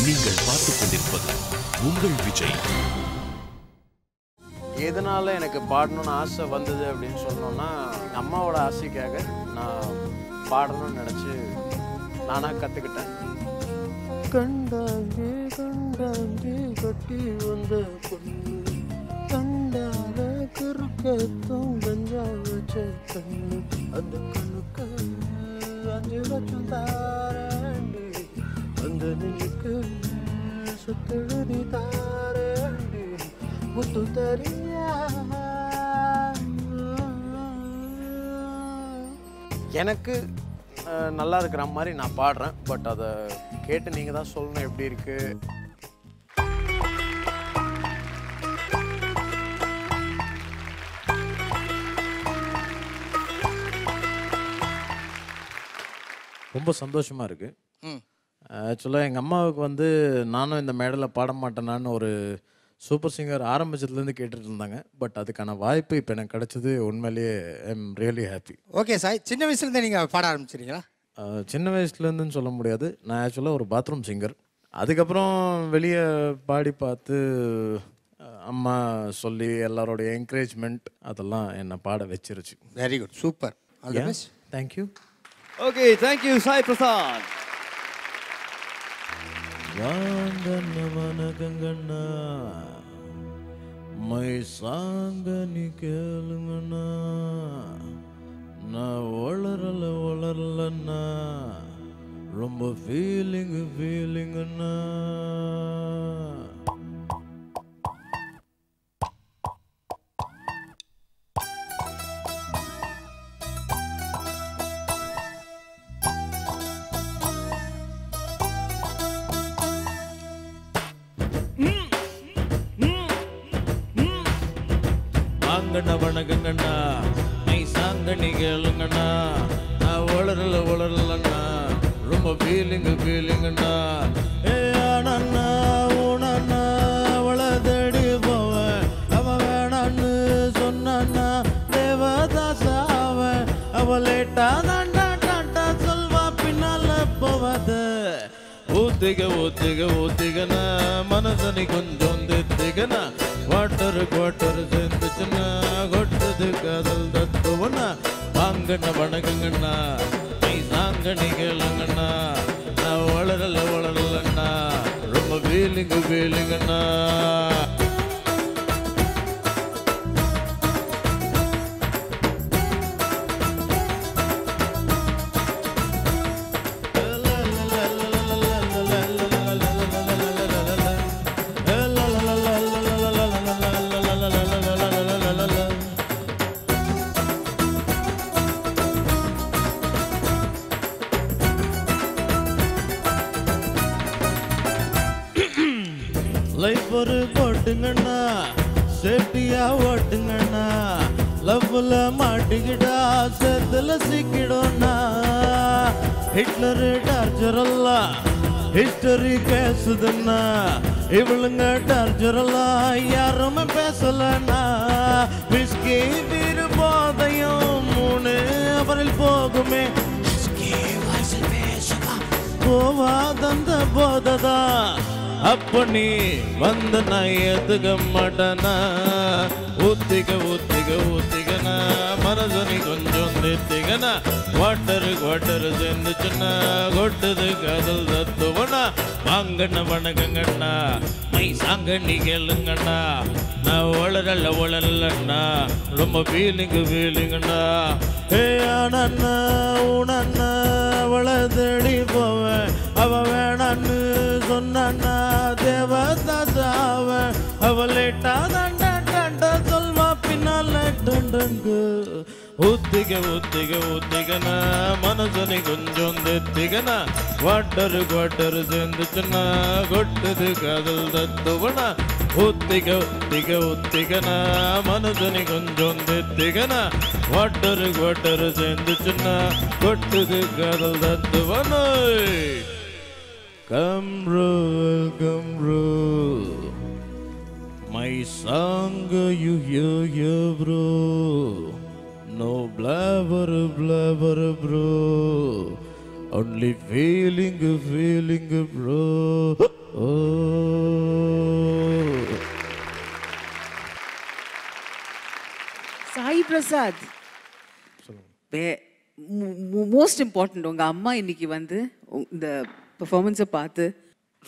நீங்கள் பார்த்துக் கொண்டிருப்பது உங்கள் விஜய். எதனால எனக்கு பாடணும்னு ஆசை வந்தது அப்படின்னு சொன்னோன்னா, எங்கள் அம்மாவோட ஆசைக்காக நான் பாடணும்னு நினச்சி நானாக கற்றுக்கிட்டேன். கண்டாங்கே கண்டாங்கே கட்டி வந்த பொண்ணு, கண்டால குறுக்கத்தும் கஞ்சா வச்ச கண்ணு, அந்த கண்ணுக்கு 5 லட்சம் தாரேண்டி, அந்த நெஞ்சுக்கு சுத்தெழுதி தாரேண்டி, முத்து தரியா. எனக்கு நல்லா இருக்கிற மாதிரி நான் பாடுறேன். பட் அதை கேட்டு நீங்கள் தான் சொல்லணும் எப்படி இருக்கு. ரொம்ப சந்தோஷமாக இருக்குது. ஆக்சுவலாக எங்கள் அம்மாவுக்கு வந்து நானும் இந்த மேடையில் பாட மாட்டேனான்னு ஒரு சூப்பர் சிங்கர் ஆரம்பிச்சதுலேருந்து கேட்டுட்டு இருந்தாங்க. பட் அதுக்கான வாய்ப்பு இப்போ எனக்கு கிடச்சது. உண்மையிலேயே I am really happy. Okay Sai, சின்ன வயசுலேருந்து நீங்கள் பாட ஆரம்பிச்சிருக்கீங்களா? சின்ன வயசுலேருந்துன்னு சொல்ல முடியாது. நான் ஆக்சுவலாக ஒரு பாத்ரூம் சிங்கர். அதுக்கப்புறம் வெளியே பாடி பார்த்து அம்மா சொல்லி எல்லாரோடைய என்கரேஜ்மெண்ட் அதெல்லாம் என்னை பாட வச்சிருச்சு. Very good, super. Thank you. Okay, thank you Sai Prasad. வாங்கண்ண வணக்கங்கண்ணா, மை சாங்க நீ கேளுங்கண்ணா, நான் வளரலண்ணா, ரொம்ப ஃபீலிங்குண்ணா. வாங்கண்ணா வணக்கங்கண்ணா, மை சாங்க நீ கேளுங்கண்ணா, நான் வளரலண்ணா, ரொம்ப ஃபீலிங்குண்ணா. ஏ ஆனண்ணா ஊனண்ணா அவளை தேடி போவேன், அவன் வேணான்னு சொன்னான்னா தேவதாசா அவன், அவள் லேட்டா தாண்டா டாட்டா சொல்வா பின்னால போவாத. ஊத்திகனா மனசனி கொஞ்சம் தித்திகனா, வாட்டரு சேர்ந்துச்சுன்னா கொட்டது காதல் தத்துவனா. வாங்கண்ணா வணக்கங்கண்ணா, நீ சாங்க நீ கேளுங்கண்ணா, நான் வளரலண்ணா, ரொம்ப ஃபீலிங்குண்ணா. லைஃப் ஒரு போட்டுங்கண்ணா, சேஃப்டியா ஓட்டுங்கண்ணா, லவ்ல மாட்டிக்கிட்டா சேத்துல சிக்கிடும்னா. ஹிட்லரு டார்ச்சரெல்லாம் ஹிஸ்டரி பேசுதுன்னா, இவளுங்க டார்ச்சரெல்லாம் யாருமே பேசலன்னா. விஸ்கி வீடு போதையும் 3 அவரில் போகுமே, போவா தந்த போததா, அப்ப நீ வந்த நான் ஏத்துக்க மாட்டேனா. ஊத்திகனா மனசனி கொஞ்சம் நிறுத்திகனா, வாட்டரு சேர்ந்துச்சுன்னா கொட்டுது காதல் தத்துவனா. வாங்கண்ணா வணக்கங்கண்ணா, மை சாங்க நீ கேளுங்கண்ணா, நான் வளரலண்ணா, ரொம்ப ஃபீலிங்குண்ணா. ஏ ஆனண்ணா ஊனண்ணா அவளை தேடி போவேன், அவன் வேணான்னு சொன்னான்னா தேவதாசா அவன், அவள் லேட்டா தாண்டா டாண்டா சொல்வா பின்னால டண்டங்கு. ஊத்திகனா மனசனி கொஞ்சம் தித்திகனா, வாட்டரு சேர்ந்துச்சுன்னா கொட்டுது காதல் தத்துவனா. ஊத்திகனா மனசனி கொஞ்சம் தித்திகனா, வாட்டரு சேர்ந்துச்சுன்னா கொட்டுது காதல் தத்துவனா. Come bro, my song you hear bro, no blabber bro, only feeling bro. Prasad, most important, உங்க அம்மா இன்னைக்கு வந்து இந்த பெர்ஃபார்மன்ஸை பார்த்து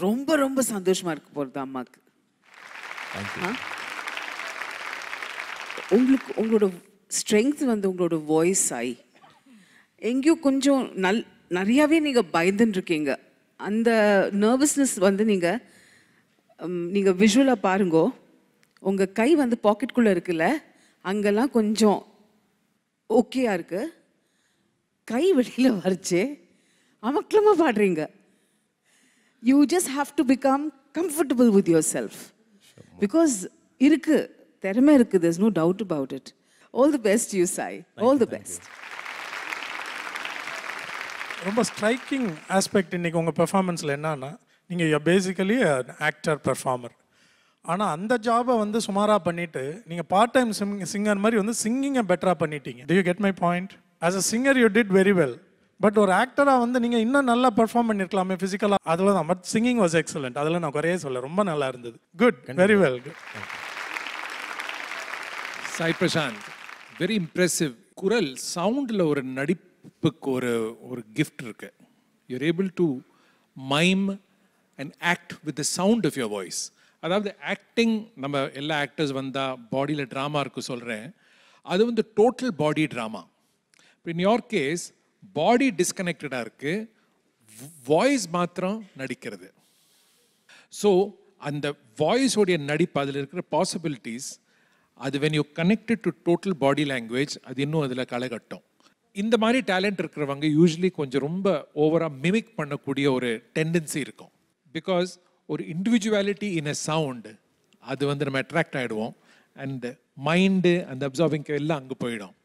ரொம்ப ரொம்ப சந்தோஷமா இருக்க போறது அம்மாக்கு. உங்களுக்கு உங்களோட ஸ்ட்ரென்த் வந்து உங்களோட வாய்ஸ் ஆகி எங்கேயோ கொஞ்சம் நிறையாவே நீங்கள் பயந்துன்னு இருக்கீங்க. அந்த நர்வஸ்னஸ் வந்து நீங்கள் விஷுவலாக பாருங்கோ. உங்கள் கை வந்து பாக்கெட்டுக்குள்ளே இருக்குல்ல, அங்கெல்லாம் கொஞ்சம் ஓகேயா இருக்கு. கை வெளியில் வரைச்சே அமக்கலமாக பாடுறீங்க. You just have to become comfortable with your self. Because இருக்கு, திறமை இருக்குது, there's no doubt about it. All the best to you, Sai. All the best. ரொம்ப ஸ்ட்ரைக்கிங் ஆஸ்பெக்ட் இன்றைக்கி உங்கள் பெர்ஃபார்மன்ஸில் என்னன்னா, நீங்கள் பேசிக்கலி ஆக்டர் பெர்ஃபார்மர். ஆனால் அந்த ஜாபை வந்து சுமாராக பண்ணிவிட்டு நீங்கள் பார்ட் டைம் சிங்கர் மாதிரி வந்து சிங்கிங்கை பெட்டராக பண்ணிட்டீங்க. To you get my point? As a singer you did very well. But ஒரு ஆக்டராக வந்து நீங்கள் இன்னும் நல்லா பெர்ஃபார்ம் பண்ணியிருக்கலாமே ஃபிசிக்கலாக. அதில் தான். But singing was excellent. அதில் நான் குறையே சொல்ல, ரொம்ப நல்லா இருந்தது. Good, very well. Sai Prasanth, very impressive. குரல் சவுண்டில் ஒரு நடிப்புக்கு ஒரு கிஃப்ட் இருக்கு. You're able to mime and act with the sound of your voice. அதாவது ஆக்டிங், நம்ம எல்லா ஆக்டர்ஸ் வந்தால் பாடியில் ட்ராமா இருக்கு சொல்கிறேன், அது வந்து total body trauma. In your case body டிஸ்கனெக்டடாக இருக்குது, வாய்ஸ் மாத்திரம் நடிக்கிறது. ஸோ அந்த வாய்ஸோடைய நடிப்பு, அதில் இருக்கிற பாசிபிலிட்டிஸ், அது when you connected to total body language, அது இன்னும் அதில் களைகட்டும். இந்த மாதிரி டேலண்ட் இருக்கிறவங்க யூஸ்வலி கொஞ்சம் ரொம்ப ஓவராக மிமிக் பண்ணக்கூடிய ஒரு டெண்டன்சி இருக்கும். பிகாஸ் ஒரு இண்டிவிஜுவாலிட்டி இன் அ சவுண்டு, அது வந்து நம்ம அட்ராக்ட் ஆகிடுவோம். அண்ட் மைண்டு, அந்த அப்சர்விங் எல்லாம் அங்கே போயிடும்.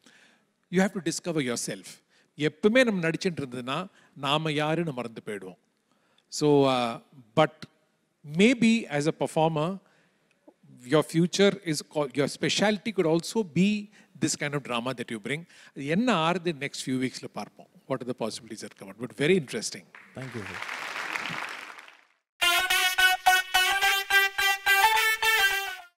You have to discover your self. எப்பவுமே நம்ம நடிச்சுட்டு இருந்ததுன்னா நாம் யாருன்னு மறந்து போயிடுவோம். So but maybe as a performer, your future is called, your specialty could also be this kind of drama that you bring. Enna are the next few weeks la parpom. What are the possibilities that come out? But very interesting. Thank you.